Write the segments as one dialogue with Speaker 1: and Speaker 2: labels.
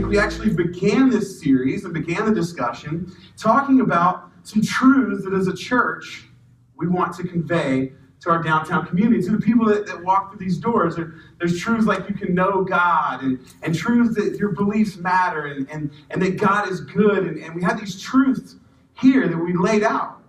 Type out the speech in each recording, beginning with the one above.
Speaker 1: we actually began this series and began the discussion talking about some truths that as a church we want to convey to our downtown community, to the people that walk through these doors. There's truths like you can know God, and truths that your beliefs matter, and that God is good, and we have these truths here that we laid out.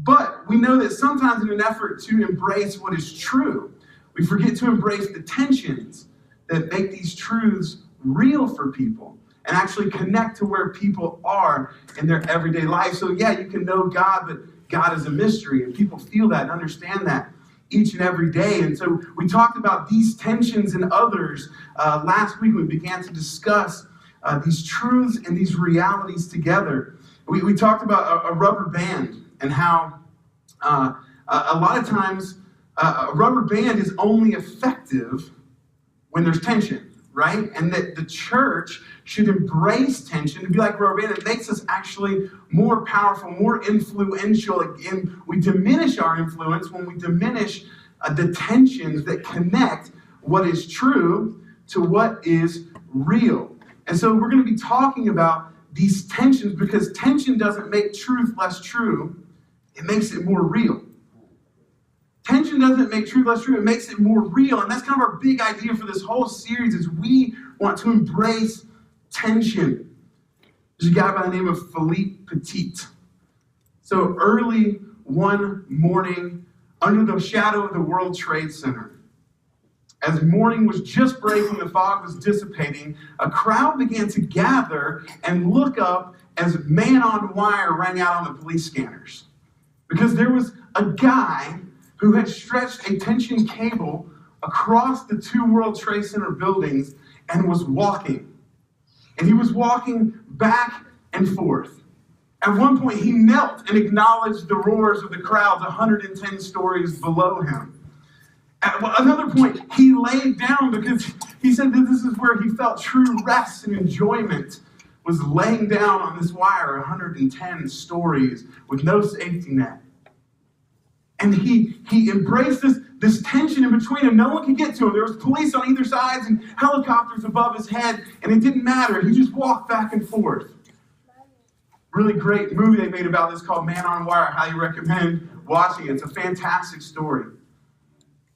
Speaker 1: But we know that sometimes in an effort to embrace what is true, we forget to embrace the tensions that make these truths real for people and actually connect to where people are in their everyday life. So yeah, you can know God, but God is a mystery, and people feel that and understand that each and every day. And so we talked about these tensions and others last week when we began to discuss these truths and these realities together. We talked about a rubber band and how a lot of times a rubber band is only effective when there's tension, right? And that the church should embrace tension to be like a rubber band. It makes us actually more powerful, more influential, and we diminish our influence when we diminish the tensions that connect what is true to what is real. And so we're going to be talking about these tensions because tension doesn't make truth less true. It makes it more real. Tension doesn't make truth less true. It makes it more real. And that's kind of our big idea for this whole series is we want to embrace tension. There's a guy by the name of Philippe Petit. So early one morning, under the shadow of the World Trade Center, as morning was just breaking, the fog was dissipating, a crowd began to gather and look up as Man on Wire rang out on the police scanners. Because there was a guy who had stretched a tension cable across the two World Trade Center buildings and was walking. And he was walking back and forth. At one point, he knelt and acknowledged the roars of the crowds 110 stories below him. At another point, he laid down because he said that this is where he felt true rest and enjoyment, was laying down on this wire 110 stories with no safety net. And he embraced this tension in between him. No one could get to him. There was police on either side and helicopters above his head, and it didn't matter. He just walked back and forth. Really great movie they made about this called Man on Wire. I highly recommend watching it. It's a fantastic story.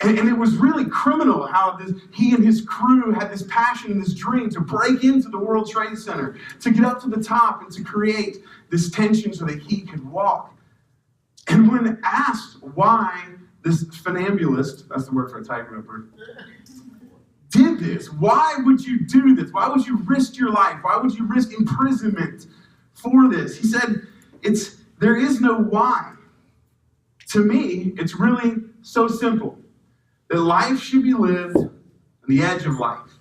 Speaker 1: And it was really criminal how he and his crew had this passion and this dream to break into the World Trade Center, to get up to the top and to create this tension so that he could walk. And when asked why this funambulist, that's the word for a tightroper, did this, why would you do this? Why would you risk your life? Why would you risk imprisonment for this? He said, there is no why. To me, it's really so simple. That life should be lived on the edge of life.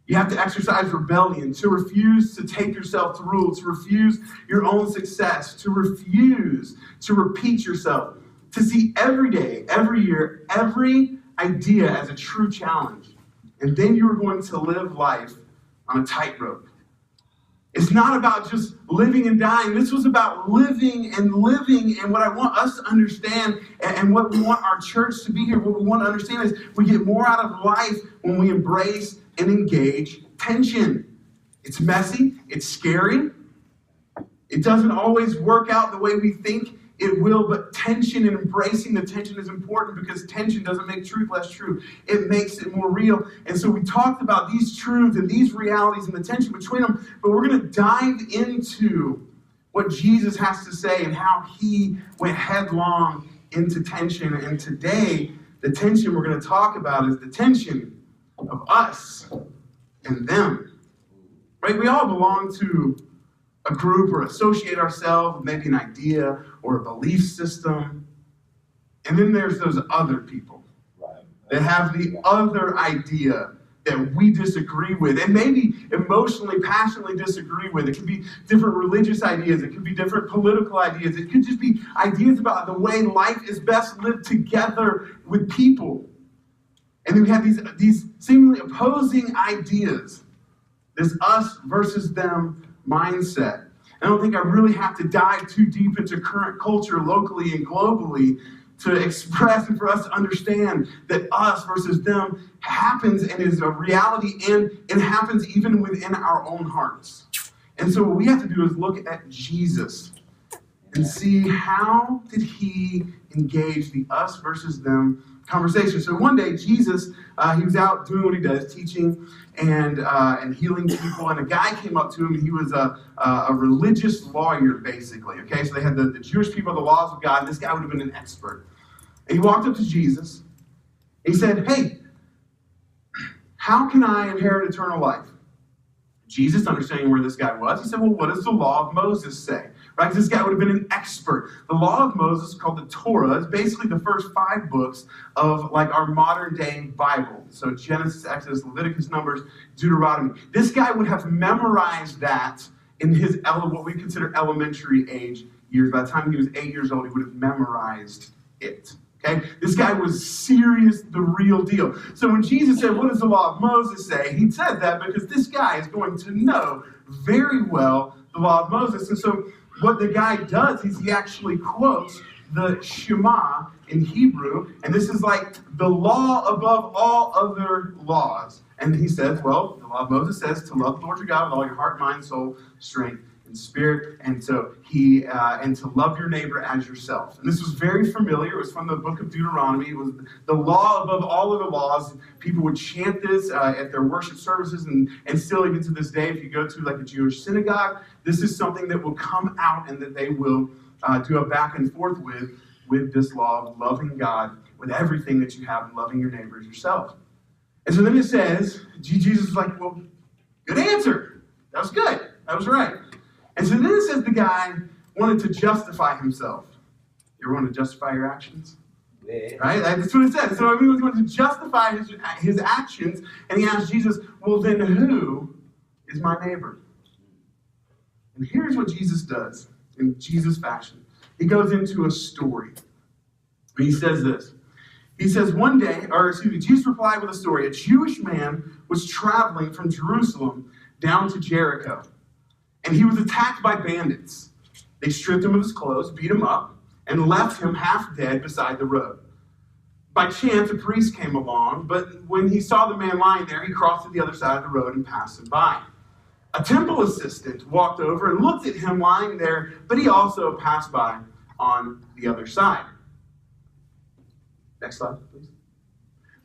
Speaker 1: You have to exercise rebellion, to refuse to take yourself to rule, to refuse your own success, to refuse to repeat yourself, to see every day, every year, every idea as a true challenge. And then you are going to live life on a tightrope. It's not about just living and dying. This was about living. And what I want us to understand and what we want our church to be here, what we want to understand is we get more out of life when we embrace and engage tension. It's messy. It's scary. It doesn't always work out the way we think it will, but tension and embracing the tension is important because tension doesn't make truth less true. It makes it more real. And so we talked about these truths and these realities and the tension between them, but we're going to dive into what Jesus has to say and how he went headlong into tension. And today, the tension we're going to talk about is the tension of us and them. Right? We all belong to a group or associate ourselves with maybe an idea or a belief system. And then there's those other people that have the other idea that we disagree with and maybe emotionally, passionately disagree with. It could be different religious ideas. It could be different political ideas. It could just be ideas about the way life is best lived together with people. And then we have these seemingly opposing ideas. This us versus them mindset. I don't think I really have to dive too deep into current culture locally and globally to express and for us to understand that us versus them happens and is a reality, and it happens even within our own hearts. And so what we have to do is look at Jesus and see how did he engage the us versus them conversation. So one day, Jesus, he was out doing what he does, teaching and healing people, and a guy came up to him, and he was a religious lawyer, basically. Okay, so they had the Jewish people, the laws of God, and this guy would have been an expert. And he walked up to Jesus, and he said, "Hey, how can I inherit eternal life?" Jesus, understanding where this guy was, he said, "Well, what does the law of Moses say?" Right? This guy would have been an expert. The law of Moses, called the Torah, is basically the first 5 books of like our modern day Bible. So Genesis, Exodus, Leviticus, Numbers, Deuteronomy. This guy would have memorized that in his what we consider elementary age years. By the time he was 8 years old, he would have memorized it. Okay? This guy was serious, the real deal. So when Jesus said, "What does the law of Moses say?" he said that because this guy is going to know very well the law of Moses. And so what the guy does is he actually quotes the Shema in Hebrew, and this is like the law above all other laws. And he says, well, the law of Moses says to love the Lord your God with all your heart, mind, soul, strength, and spirit, and so and to love your neighbor as yourself. And this was very familiar. It was from the book of Deuteronomy. It was the law above all of the laws. People would chant this at their worship services, and still even to this day, if you go to like a Jewish synagogue, this is something that will come out and that they will do a back and forth with this law of loving God with everything that you have and loving your neighbor as yourself. And so then it says, Jesus is like, well, good answer. That was good. That was right. And so then it says the guy wanted to justify himself. You ever want to justify your actions? Yeah. Right? That's what it says. So he was going to justify his actions, and he asked Jesus, well, then who is my neighbor? And here's what Jesus does in Jesus fashion. He goes into a story. And he says this. He says, Jesus replied with a story. A Jewish man was traveling from Jerusalem down to Jericho. And he was attacked by bandits. They stripped him of his clothes, beat him up, and left him half dead beside the road. By chance, a priest came along, but when he saw the man lying there, he crossed to the other side of the road and passed him by. A temple assistant walked over and looked at him lying there, but he also passed by on the other side. Next slide, please.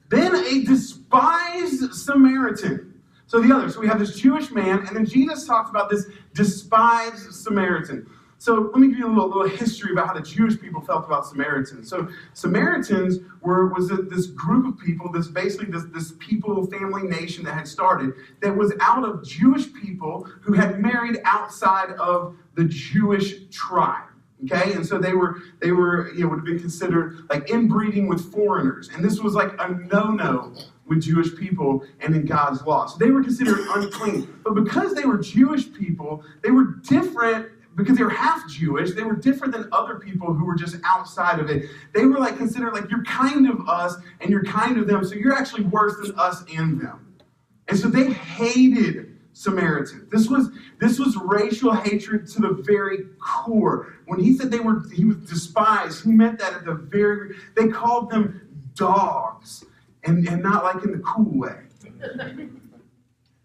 Speaker 1: Then a despised Samaritan. So we have this Jewish man, and then Jesus talks about this despised Samaritan. So let me give you a little history about how the Jewish people felt about Samaritans. So Samaritans was this group of people, this people, family nation that had started, that was out of Jewish people who had married outside of the Jewish tribe. Okay, and so they were would have been considered like inbreeding with foreigners, and this was like a no-no with Jewish people and in God's law. So they were considered unclean. But because they were Jewish people, they were different because they were half Jewish. They were different than other people who were just outside of it. They were like considered like you're kind of us and you're kind of them, so you're actually worse than us and them. And so they hated Samaritans. This was racial hatred to the very core. When he said he was despised, he meant that at the very, they called them dogs, and not like in the cool way.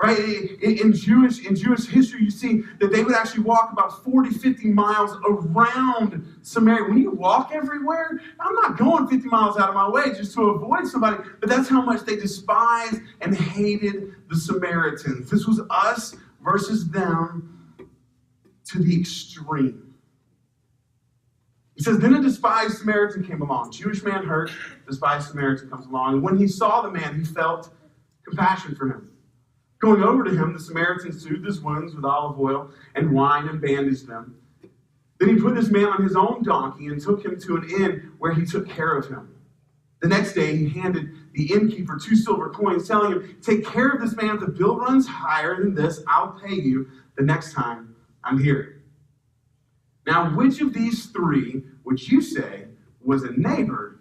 Speaker 1: Right? In Jewish history, you see that they would actually walk about 40, 50 miles around Samaria. When you walk everywhere, I'm not going 50 miles out of my way just to avoid somebody, but that's how much they despised and hated the Samaritans. This was us versus them to the extreme. He says, then a despised Samaritan came along. Jewish man hurt, despised Samaritan comes along. And when he saw the man, he felt compassion for him. Going over to him, the Samaritan soothed his wounds with olive oil and wine and bandaged them. Then he put this man on his own donkey and took him to an inn where he took care of him. The next day, he handed the innkeeper 2 silver coins, telling him, take care of this man. If the bill runs higher than this, I'll pay you the next time I'm here. Now, which of these 3 would you say was a neighbor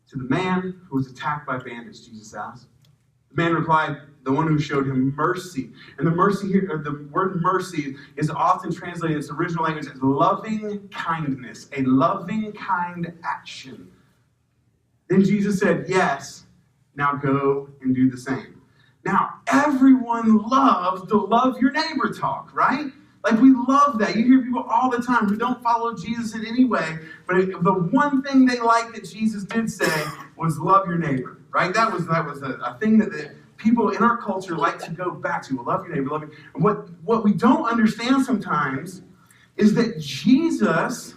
Speaker 1: to the man who was attacked by bandits, Jesus asked. The man replied, the one who showed him mercy. And the mercy here, or the word mercy, is often translated in its original language as loving kindness, a loving, kind action. Then Jesus said, yes, now go and do the same. Now, everyone loves the love your neighbor talk, right? Like, we love that. You hear people all the time who don't follow Jesus in any way, but the one thing they like that Jesus did say was love your neighbor, right? That was a thing that people in our culture like to go back to. Love your neighbor, love your... And what we don't understand sometimes is that Jesus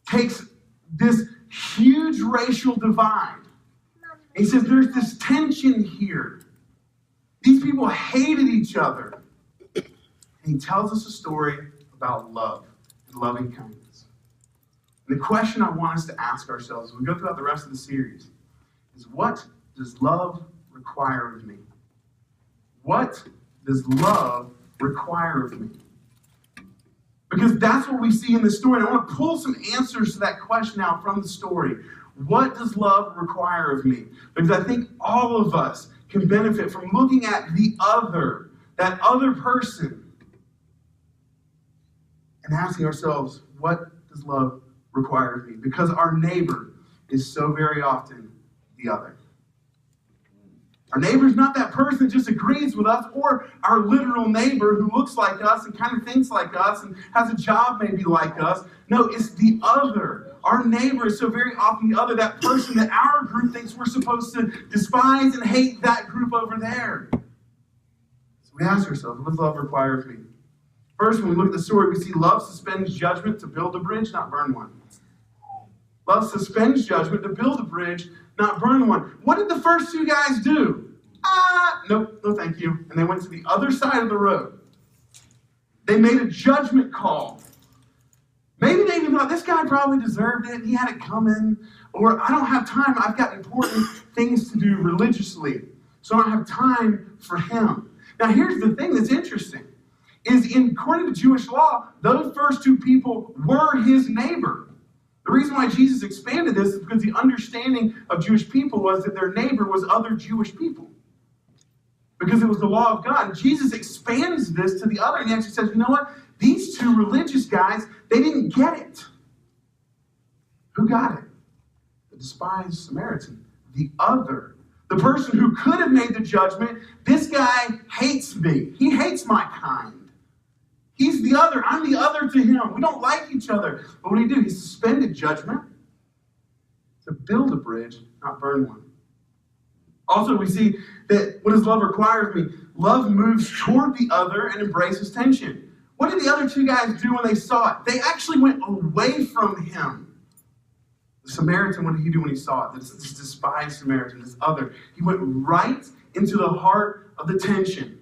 Speaker 1: takes this huge racial divide. He says there's this tension here. These people hated each other. And he tells us a story about love and loving kindness. And the question I want us to ask ourselves as we go throughout the rest of the series is, what does love require of me? What does love require of me? Because that's what we see in the story. And I want to pull some answers to that question out from the story. What does love require of me? Because I think all of us can benefit from looking at the other, that other person, and asking ourselves, what does love require of me? Because our neighbor is so very often the other. Our neighbor is not that person that just agrees with us, or our literal neighbor who looks like us and kind of thinks like us and has a job maybe like us. No, it's the other. Our neighbor is so very often the other, that person that our group thinks we're supposed to despise and hate that group over there. So we ask ourselves, what does love require of me? First, when we look at the story, we see love suspends judgment to build a bridge, not burn one. Love suspends judgment to build a bridge, not burn one. What did the first two guys do? Nope, no thank you. And they went to the other side of the road. They made a judgment call. Maybe they even thought, this guy probably deserved it. He had it coming. Or, I don't have time. I've got important things to do religiously. So I don't have time for him. Now, here's the thing that's interesting. According to Jewish law, those first two people were his neighbor. The reason why Jesus expanded this is because the understanding of Jewish people was that their neighbor was other Jewish people. Because it was the law of God. And Jesus expands this to the other, and he actually says, you know what? These two religious guys, they didn't get it. Who got it? The despised Samaritan. The other. The person who could have made the judgment, this guy hates me. He hates my kind. He's the other. I'm the other to him. We don't like each other. But what did he do? He suspended judgment to build a bridge, not burn one. Also, we see that what does love require of me? Love moves toward the other and embraces tension. What did the other two guys do when they saw it? They actually went away from him. The Samaritan, what did he do when he saw it? This despised Samaritan, this other. He went right into the heart of the tension.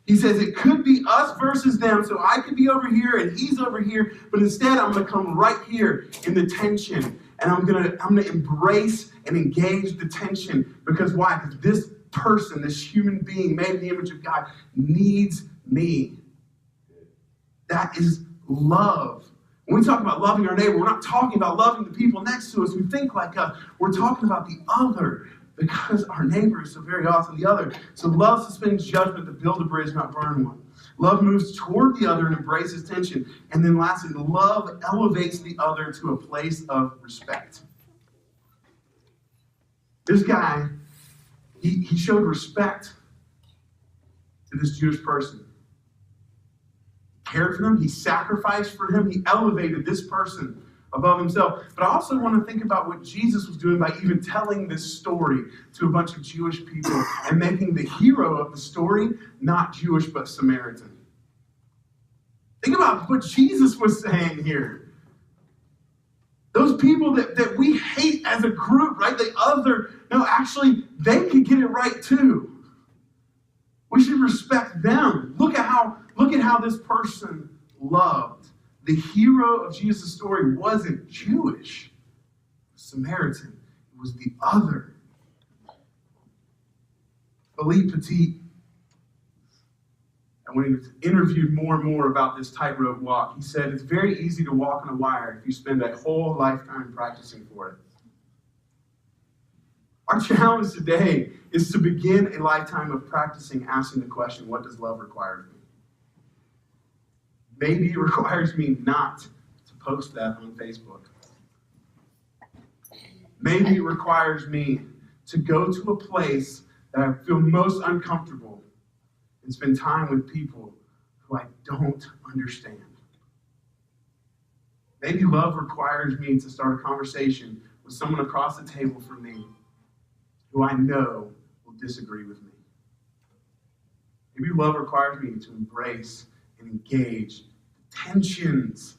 Speaker 1: He says it could be us versus them, so I could be over here and he's over here, but instead I'm going to come right here in the tension, and I'm going to embrace and engage the tension. Because why? Because this person, this human being made in the image of God, needs me. That is love. When we talk about loving our neighbor, we're not talking about loving the people next to us who think like us. We're talking about the other, because our neighbor is so very often the other. So love suspends judgment to build a bridge, not burn one. Love moves toward the other and embraces tension. And then lastly, love elevates the other to a place of respect. This guy, he showed respect to this Jewish person. He cared for them. He sacrificed for him. He elevated this person above himself. But I also want to think about what Jesus was doing by even telling this story to a bunch of Jewish people and making the hero of the story not Jewish but Samaritan. Think about what Jesus was saying here. Those people that we hate as a group, right? The other, no, actually, they could get it right too. We should respect them. Look at how this person loved. The hero of Jesus' story wasn't Jewish. It was Samaritan. It was the other. Philippe Petit, and when he was interviewed more and more about this tightrope walk, he said, it's very easy to walk on a wire if you spend a whole lifetime practicing for it. Our challenge today is to begin a lifetime of practicing asking the question, what does love require of me? Maybe it requires me not to post that on Facebook. Maybe it requires me to go to a place that I feel most uncomfortable and spend time with people who I don't understand. Maybe love requires me to start a conversation with someone across the table from me who I know will disagree with me. Maybe love requires me to embrace and engage the tensions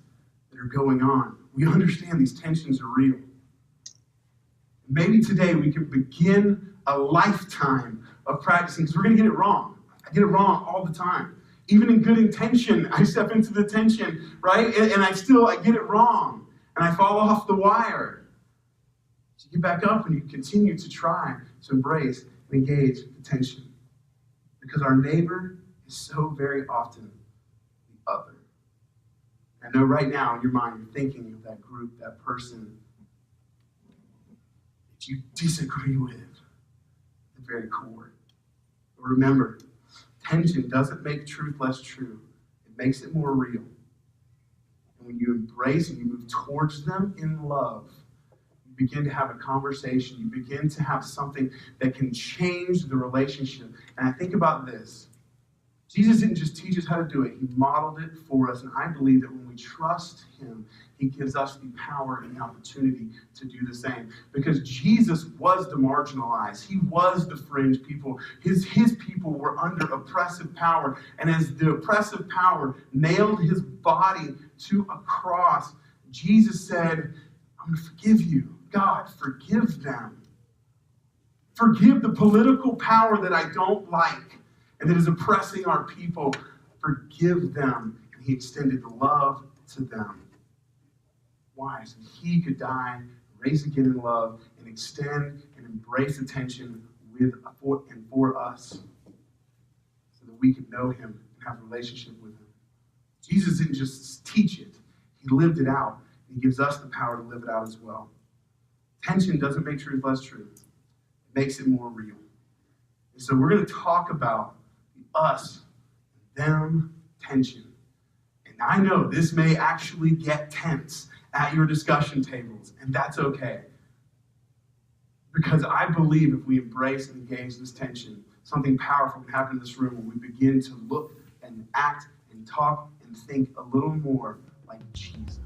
Speaker 1: that are going on. We understand these tensions are real. Maybe today we can begin a lifetime of practicing, because we're going to get it wrong. I get it wrong all the time. Even in good intention, I step into the tension, right? And I get it wrong. And I fall off the wire. So you get back up and you continue to try to embrace and engage the tension. Because our neighbor is so very often the other. I know right now in your mind you're thinking of that group, that person that you disagree with at the very core. But remember, tension doesn't make truth less true. It makes it more real. And when you embrace and you move towards them in love, you begin to have a conversation. You begin to have something that can change the relationship. And I think about this. Jesus didn't just teach us how to do it. He modeled it for us. And I believe that when we trust him, he gives us the power and the opportunity to do the same. Because Jesus was the marginalized. He was the fringe people. His people were under oppressive power. And as the oppressive power nailed his body to a cross, Jesus said, I'm going to forgive you. God, forgive them. Forgive the political power that I don't like and that is oppressing our people. Forgive them. And he extended love to them. Why? So he could die, raise again in love, and extend and embrace attention for us so that we could know him and have a relationship with him. Jesus didn't just teach it. He lived it out. And he gives us the power to live it out as well. Tension doesn't make truth less true. It makes it more real. And so we're going to talk about the us, them tension. And I know this may actually get tense at your discussion tables, and that's okay. Because I believe if we embrace and engage this tension, something powerful can happen in this room when we begin to look and act and talk and think a little more like Jesus.